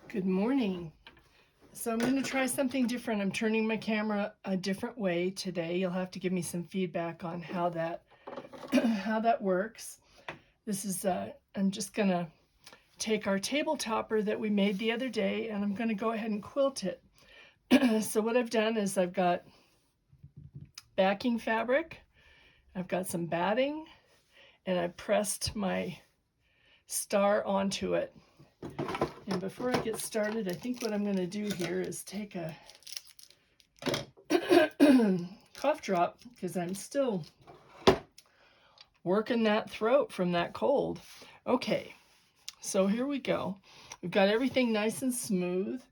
Good morning. So I'm going to try something different. I'm turning my camera a different way today. You'll have to give me some feedback on how that how that works. This is I'm just going to take our tabletopper that we made the other day and I'm going to go ahead and quilt it. So what I've done is I've got backing fabric, I've got some batting, and I pressed my star onto it. And before I get started, I think what I'm going to do here is take a cough drop because I'm still working that throat from that cold. Okay, so here we go. We've got everything nice and smooth.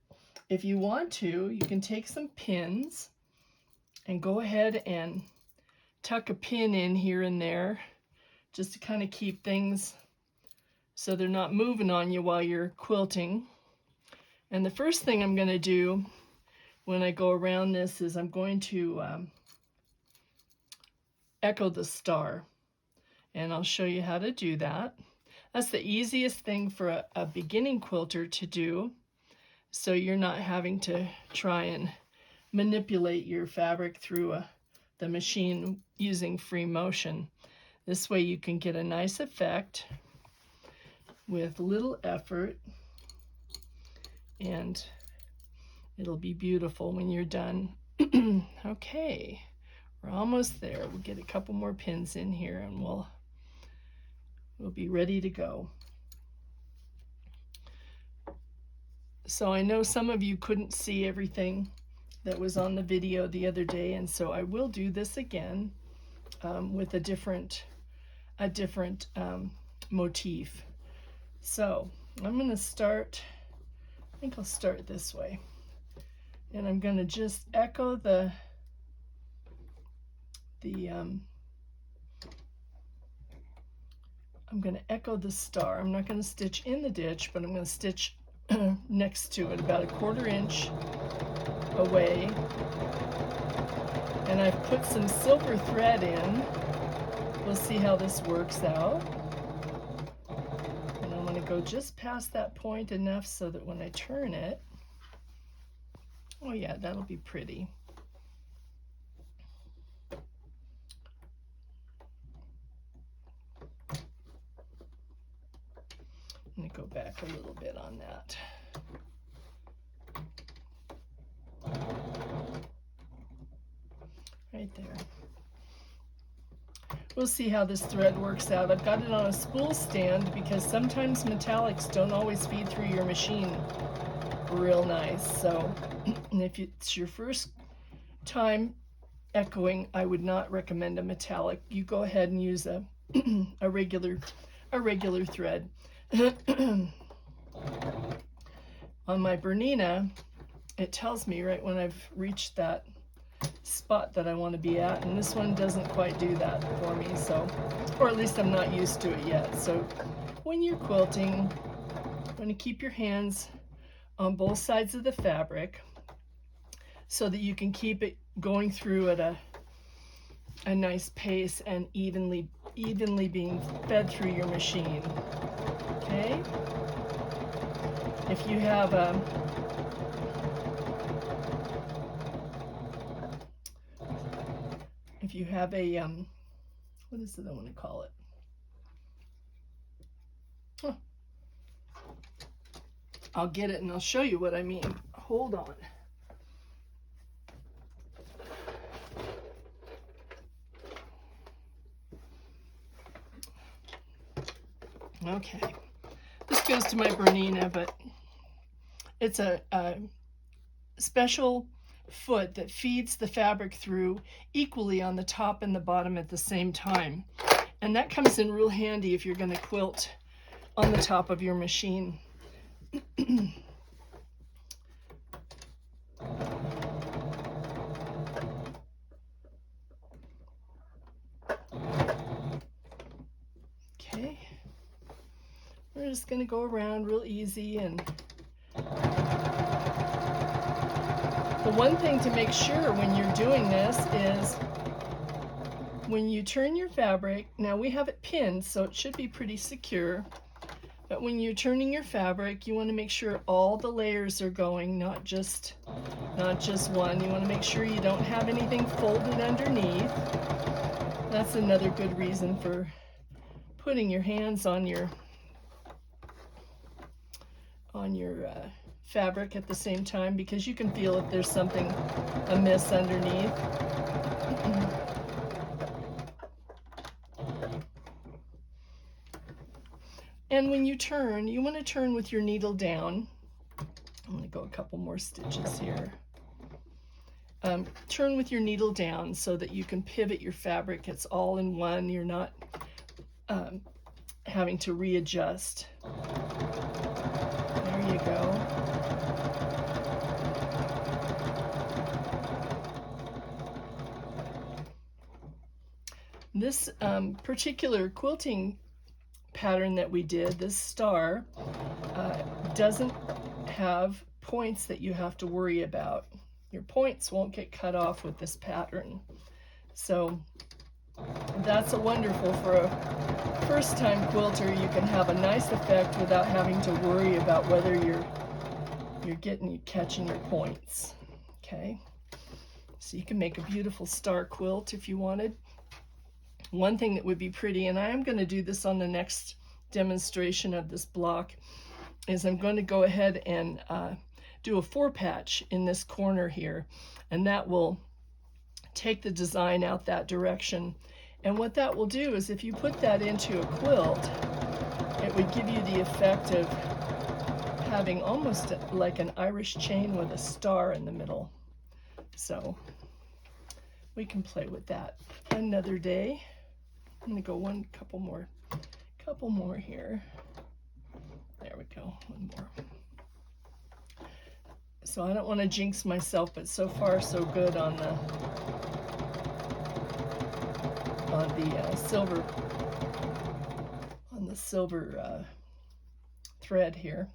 If you want to, you can take some pins and go ahead and tuck a pin in here and there just to kind of keep things so they're not moving on you while you're quilting. And the first thing I'm going to do when I go around this is I'm going to echo the star. And I'll show you how to do that. That's the easiest thing for a beginning quilter to do, so you're not having to try and manipulate your fabric through the machine using free motion. This way you can get a nice effect with little effort, and it'll be beautiful when you're done. Okay, we're almost there. We'll get a couple more pins in here and we'll be ready to go. So I know some of you couldn't see everything that was on the video the other day, and so I will do this again with a different motif. So I'm going to start, I think I'll start this way, and I'm going to just echo the star. I'm not going to stitch in the ditch, but I'm going to stitch next to it about 1/4 inch away. And I've put some silver thread in. We'll see how this works out. And I'm going to go just past that point enough so that when I turn it, oh yeah, that'll be pretty. I'm going to go back a little bit on that. Right there. We'll see how this thread works out. I've got it on a spool stand because sometimes metallics don't always feed through your machine real nice. So if it's your first time echoing, I would not recommend a metallic. You go ahead and use a regular thread. On my Bernina, it tells me right when I've reached that spot that I want to be at, and this one doesn't quite do that for me, so, or at least I'm not used to it yet. So when you're quilting, you want to keep your hands on both sides of the fabric so that you can keep it going through at a nice pace and evenly being fed through your machine. Okay? If you have a what is it I want to call it? Huh. I'll get it and I'll show you what I mean. Hold on. Okay. This goes to my Bernina, but it's a special foot that feeds the fabric through equally on the top and the bottom at the same time. And that comes in real handy if you're going to quilt on the top of your machine. Okay. We're just going to go around real easy, and the one thing to make sure when you're doing this is when you turn your fabric, now we have it pinned, so it should be pretty secure, But when you're turning your fabric, you want to make sure all the layers are going, not just one. You want to make sure you don't have anything folded underneath. That's another good reason for putting your hands on your fabric at the same time, because you can feel if there's something amiss underneath. And when you turn, you want to turn with your needle down. I'm going to go a couple more stitches here. Turn with your needle down so that you can pivot your fabric. It's all in one. You're not having to readjust. There you go. This particular quilting pattern that we did, this star, doesn't have points that you have to worry about. Your points won't get cut off with this pattern. So that's a wonderful for a first-time quilter. You can have a nice effect without having to worry about whether you're catching your points. Okay, so you can make a beautiful star quilt if you wanted. One thing that would be pretty, and I am going to do this on the next demonstration of this block, is I'm going to go ahead and do a 4-patch in this corner here, and that will take the design out that direction. And what that will do is if you put that into a quilt, it would give you the effect of having almost like an Irish chain with a star in the middle. So we can play with that another day. I'm going to go couple more here. There we go, one more. So I don't want to jinx myself, but so far so good on the silver thread here.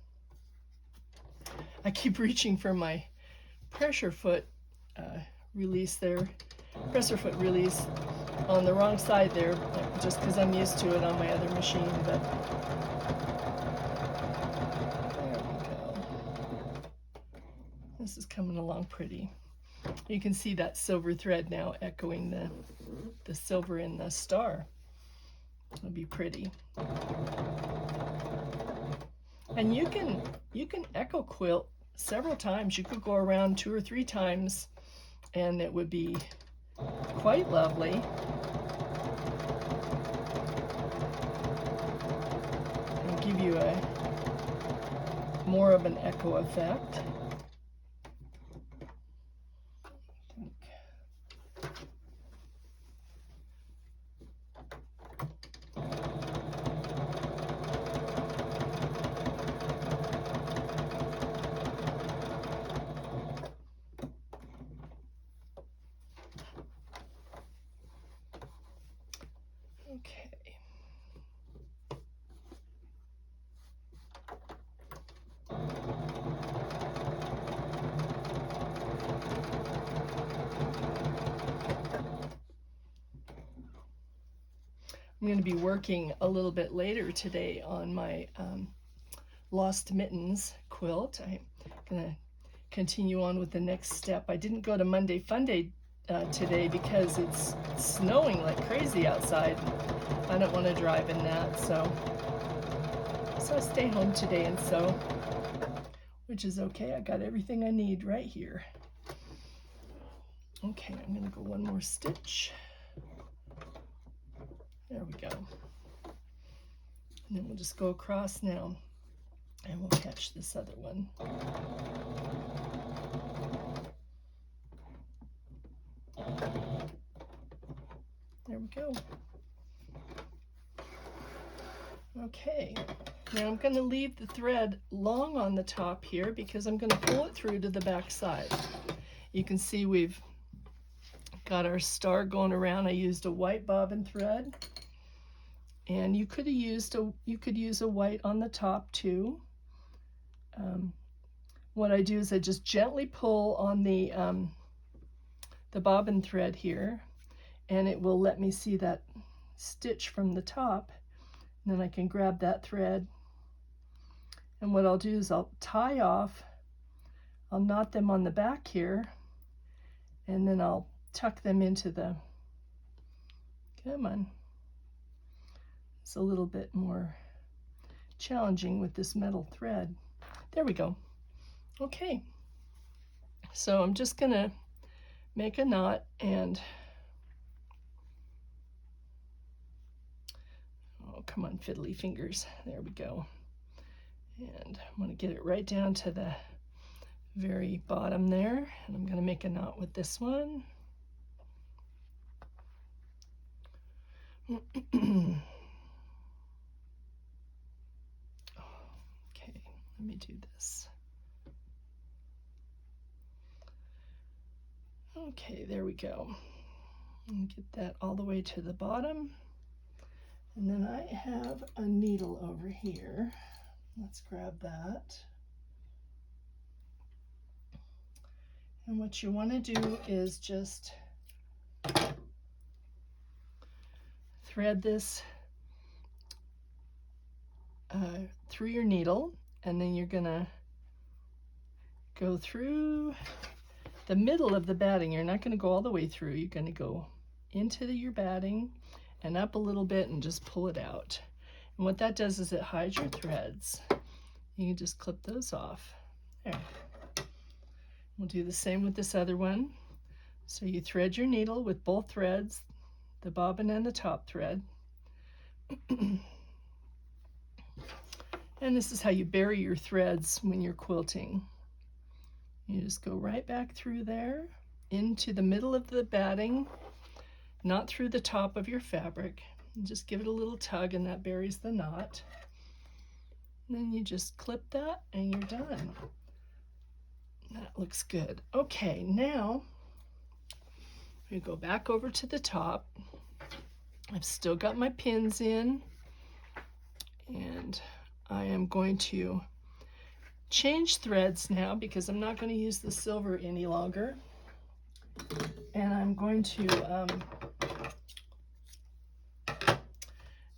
I keep reaching for my pressure foot release there, presser foot release on the wrong side there, just because I'm used to it on my other machine, but there we go. This is coming along pretty. You can see that silver thread now echoing the silver in the star. It'll be pretty. And you can echo quilt several times. You could go around 2 or 3 times and it would be quite lovely. And give you more of an echo effect. Okay. I'm going to be working a little bit later today on my Lost Mittens quilt. I'm going to continue on with the next step. I didn't go to Monday Fun Day today because it's snowing like crazy outside. I don't want to drive in that, so I stay home today and sew, which is okay. I got everything I need right here. Okay, I'm going to go one more stitch. There we go. And then we'll just go across now and we'll catch this other one. There we go. Okay, now I'm going to leave the thread long on the top here because I'm going to pull it through to the back side. You can see we've got our star going around. I used a white bobbin thread, and you could use a white on the top too. What I do is I just gently pull on the bobbin thread here, and it will let me see that stitch from the top. And then I can grab that thread And what I'll do is I'll tie off, I'll knot them on the back here, and then I'll tuck them into the, come on, it's a little bit more challenging with this metal thread. There we go. Okay, so I'm just gonna make a knot, and oh, come on, fiddly fingers. There we go. And I'm going to get it right down to the very bottom there, and I'm going to make a knot with this one. Okay, let me do this. Okay, there we go. And get that all the way to the bottom. And then I have a needle over here. Let's grab that. And what you want to do is just thread this through your needle, and then you're going to go through the middle of the batting. You're not going to go all the way through. You're going to go into your batting and up a little bit and just pull it out. And what that does is it hides your threads. You can just clip those off. There. We'll do the same with this other one. So you thread your needle with both threads, the bobbin and the top thread. And this is how you bury your threads when you're quilting. You just go right back through there into the middle of the batting, not through the top of your fabric. And just give it a little tug, and that buries the knot. And then you just clip that and you're done. That looks good. Okay, now we go back over to the top. I've still got my pins in, and I am going to change threads now because I'm not going to use the silver any longer. And I'm going to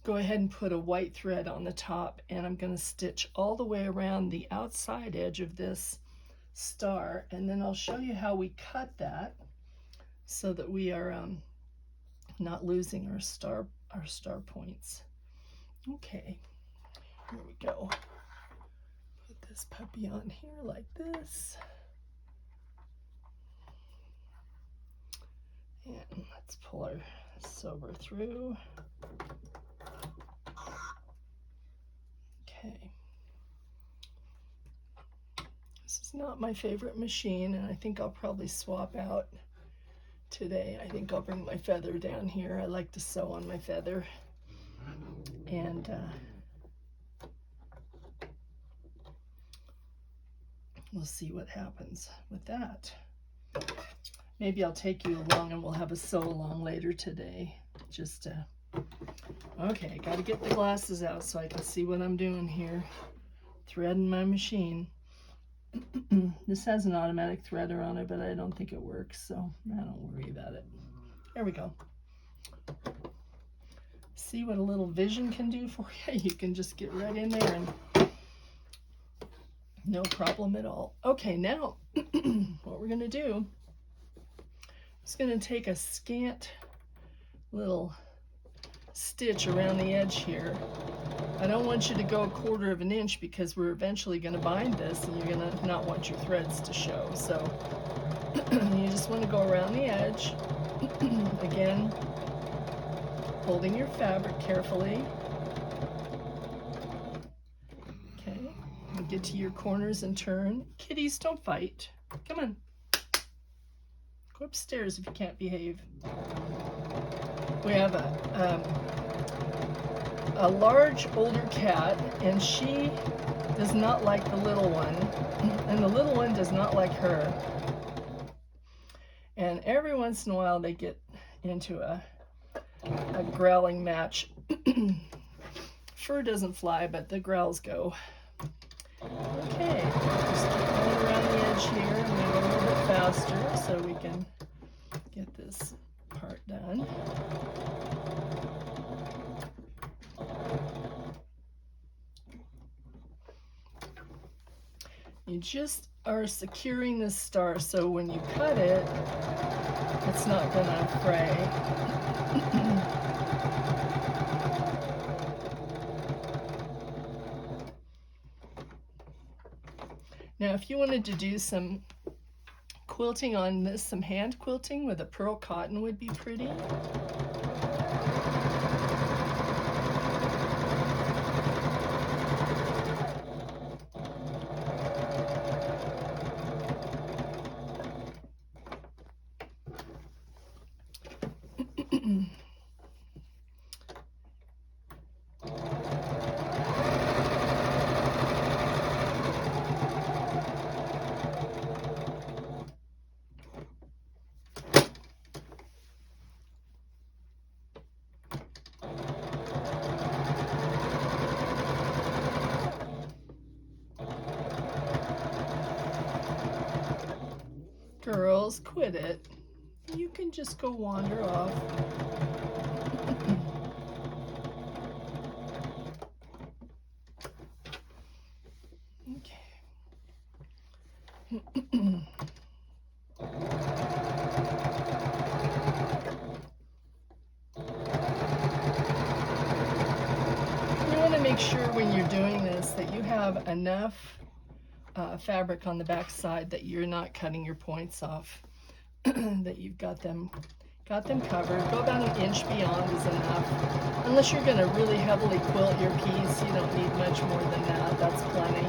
go ahead and put a white thread on the top, and I'm going to stitch all the way around the outside edge of this star, and then I'll show you how we cut that so that we are not losing our star points. Okay, here we go. Put this puppy on here like this, and let's pull our silver through. Okay. This is not my favorite machine, and I think I'll probably swap out today. I think I'll bring my feather down here. I like to sew on my feather. And we'll see what happens with that. Maybe I'll take you along and we'll have a sew along later today. Just okay, got to get the glasses out so I can see what I'm doing here. Threading my machine. This has an automatic threader on it, but I don't think it works, so I don't worry about it. There we go. See what a little vision can do for you? You can just get right in there and no problem at all. Okay, now what we're going to do is going to take a scant little stitch around the edge here. I don't want you to go 1/4 of an inch because we're eventually going to bind this and you're going to not want your threads to show. So you just want to go around the edge, again, holding your fabric carefully. Okay, and get to your corners and turn. Kitties, don't fight. Come on. Go upstairs if you can't behave. We have a large older cat, and she does not like the little one, and the little one does not like her. And every once in a while they get into a growling match. Fur doesn't fly, but the growls go. Okay, just keep going around the edge here. I'm going to go a little bit faster so we can get this part done. You just are securing this star so when you cut it, it's not gonna fray. Now, if you wanted to do some quilting on this, some hand quilting with a pearl cotton would be pretty. Girls, quit it. You can just go wander off. Okay. You want to make sure when you're doing this that you have enough fabric on the back side that you're not cutting your points off, that you've got them covered. Go about an inch beyond is enough. Unless you're going to really heavily quilt your piece, you don't need much more than that. That's plenty.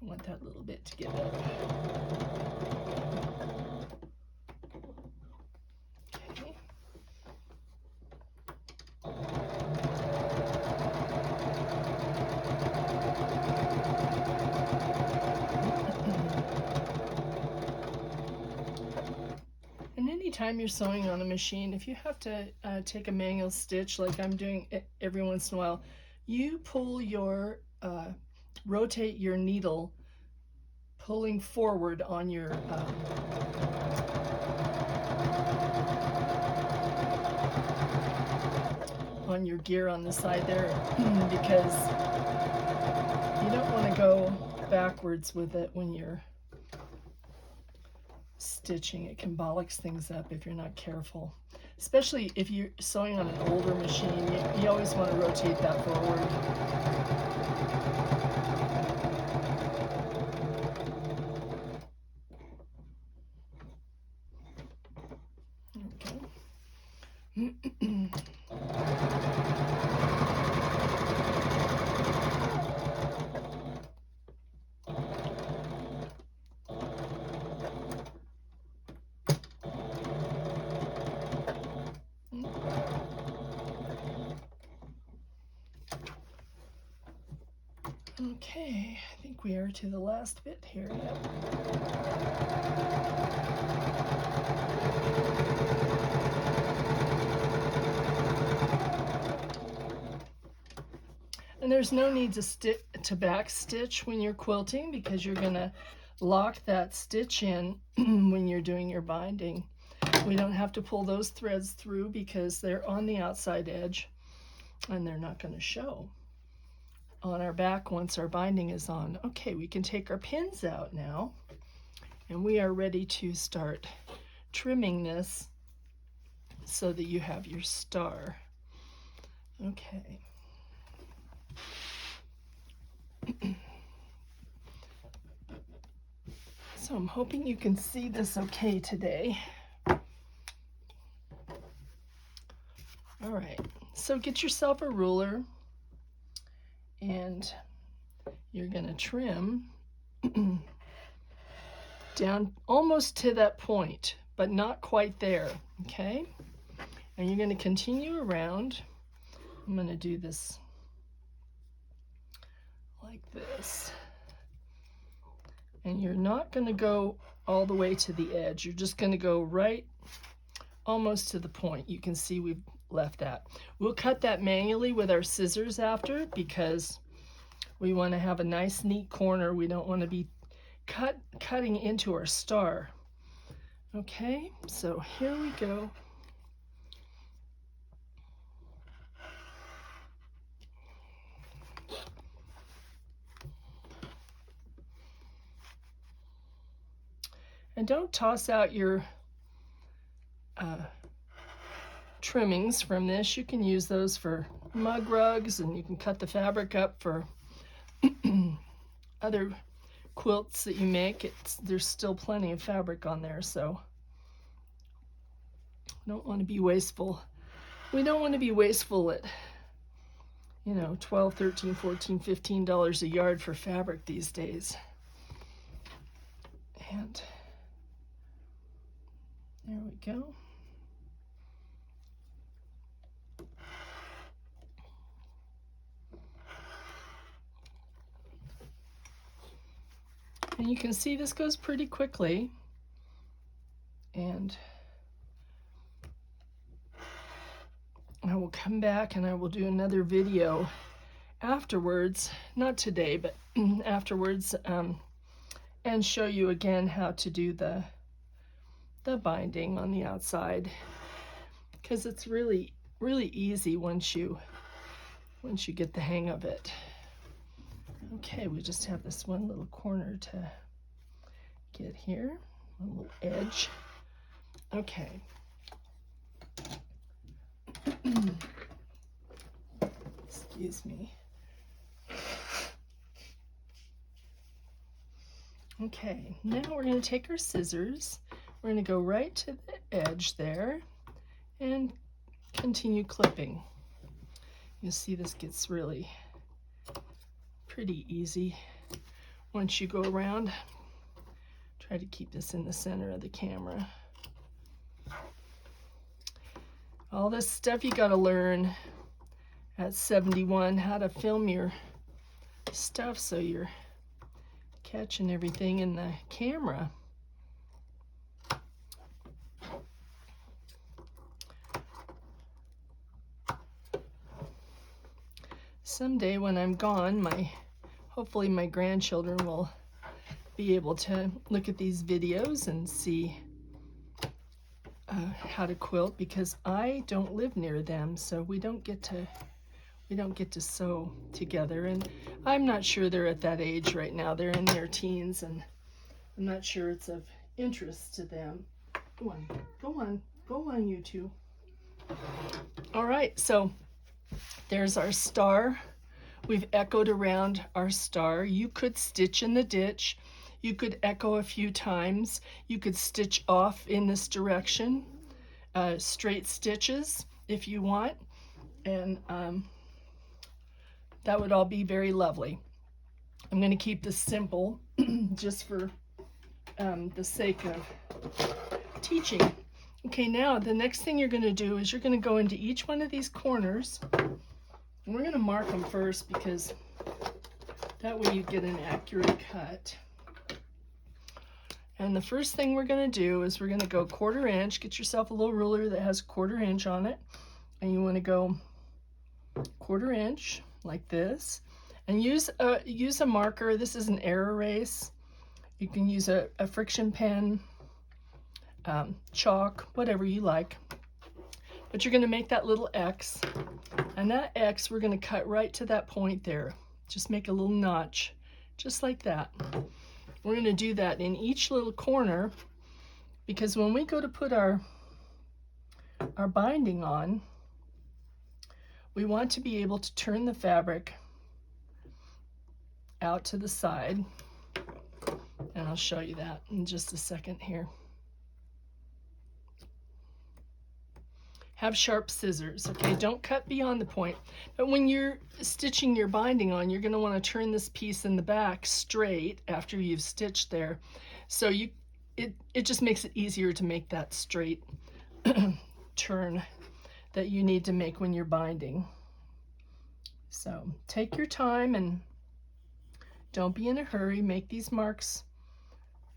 Want that little bit to get up. Okay. And anytime you're sewing on a machine, if you have to take a manual stitch like I'm doing every once in a while, you pull your rotate your needle pulling forward on your gear on the side there because you don't want to go backwards with it when you're stitching. It can bollocks things up if you're not careful, especially if you're sewing on an older machine. You always want to rotate that forward. Okay, I think we are to the last bit here. Yep. And there's no need to back stitch when you're quilting because you're going to lock that stitch in when you're doing your binding. We don't have to pull those threads through because they're on the outside edge and they're not going to show on our back once our binding is on. Okay, we can take our pins out now and we are ready to start trimming this so that you have your star. Okay. So I'm hoping you can see this okay today. All right, so get yourself a ruler and you're going to trim down almost to that point, but not quite there, okay? And you're going to continue around I'm going to do this like this. And you're not going to go all the way to the edge. You're just going to go right almost to the point. You can see we've left that. We'll cut that manually with our scissors after, because we want to have a nice neat corner. We don't want to be cutting into our star. Okay, so here we go. And don't toss out your trimmings from this. You can use those for mug rugs, and you can cut the fabric up for other quilts that you make. There's still plenty of fabric on there, so don't want to be wasteful. We don't want to be wasteful at, you know, $12, $13, $14, $15 a yard for fabric these days. And there we go. And you can see this goes pretty quickly. And I will come back and I will do another video afterwards, not today, but afterwards, and show you again how to do the binding on the outside, because it's really easy once you get the hang of it. Okay, we just have this one little corner to get here, a little edge. Okay. Excuse me. Okay, now we're going to take our scissors. We're going to go right to the edge there and continue clipping. You'll see this gets really pretty easy once you go around. Try to keep this in the center of the camera. All this stuff you got to learn at 71, how to film your stuff so you're catching everything in the camera. Someday when I'm gone, hopefully my grandchildren will be able to look at these videos and see how to quilt, because I don't live near them, so we don't get to sew together, and I'm not sure they're at that age right now. They're in their teens, and I'm not sure it's of interest to them. Go on, you two. All right, so there's our star. We've echoed around our star. You could stitch in the ditch. You could echo a few times. You could stitch off in this direction, straight stitches if you want, and that would all be very lovely. I'm going to keep this simple just for the sake of teaching. Okay, now the next thing you're going to do is you're going to go into each one of these corners, and we're going to mark them first, because that way you get an accurate cut. And the first thing we're going to do is we're going to go 1/4 inch. Get yourself a little ruler that has 1/4 inch on it, and you want to go 1/4 inch like this, and use a marker. This is an air erase. You can use a friction pen, chalk, whatever you like. But you're going to make that little X, and that X we're going to cut right to that point there. Just make a little notch, just like that. We're going to do that in each little corner, because when we go to put our binding on, we want to be able to turn the fabric out to the side, and I'll show you that in just a second here. Have sharp scissors, okay? Don't cut beyond the point. But when you're stitching your binding on, you're going to want to turn this piece in the back straight after you've stitched there. So it just makes it easier to make that straight turn that you need to make when you're binding. So take your time and don't be in a hurry. Make these marks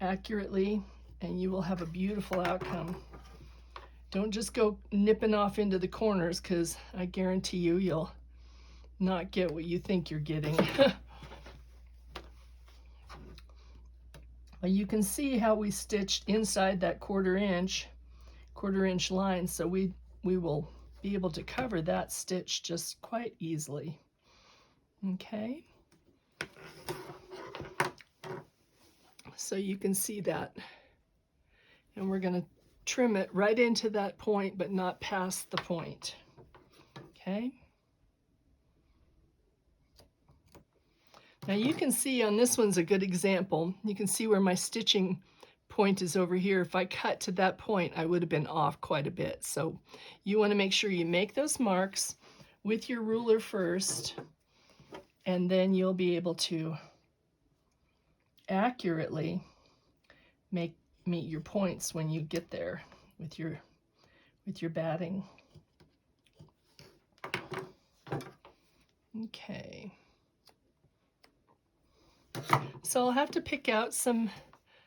accurately and you will have a beautiful outcome. Don't just go nipping off into the corners, because I guarantee you'll not get what you think you're getting. Well, you can see how we stitched inside that quarter inch line, so we will be able to cover that stitch just quite easily. Okay, so you can see that, and we're going to trim it right into that point but not past the point. Okay, now you can see on this one's a good example. You can see where my stitching point is over here. If I cut to that point, I would have been off quite a bit. So you want to make sure you make those marks with your ruler first, and then you'll be able to accurately meet your points when you get there with your batting. Okay. So I'll have to pick out some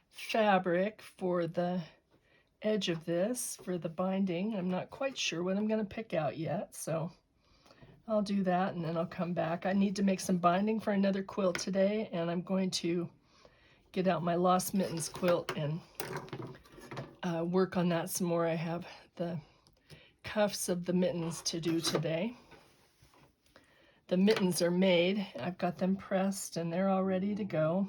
fabric for the edge of this, for the binding. I'm not quite sure what I'm going to pick out yet, so I'll do that and then I'll come back. I need to make some binding for another quilt today, and I'm going to get out my Lost Mittens quilt and work on that some more. I have the cuffs of the mittens to do today. The mittens are made. I've got them pressed and they're all ready to go.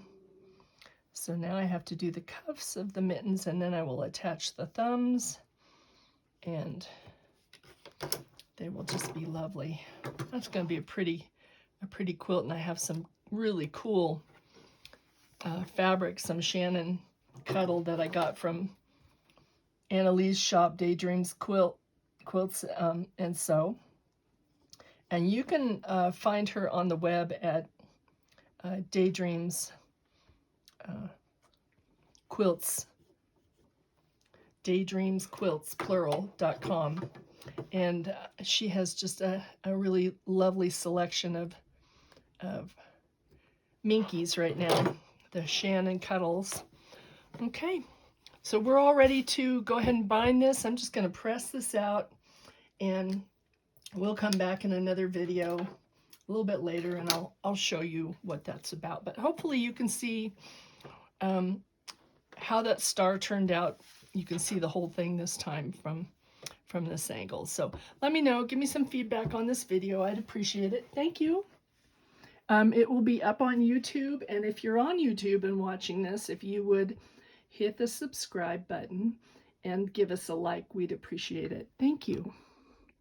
So now I have to do the cuffs of the mittens, and then I will attach the thumbs, and they will just be lovely. That's going to be a pretty quilt, and I have some really cool fabric, some Shannon Cuddle that I got from Annalee's shop, Daydreams Quilts and Sew. And you can find her on the web at Daydreams Quilts, daydreamsquilts, plural.com. And she has just a really lovely selection of Minkies right now, the Shannon Cuddles. Okay, so we're all ready to go ahead and bind this. I'm just going to press this out, and we'll come back in another video a little bit later, and I'll show you what that's about. But hopefully you can see how that star turned out. You can see the whole thing this time from this angle. So let me know, give me some feedback on this video. I'd appreciate it. Thank you. It will be up on YouTube, and if you're on YouTube and watching this, if you would hit the subscribe button and give us a like, we'd appreciate it. Thank you.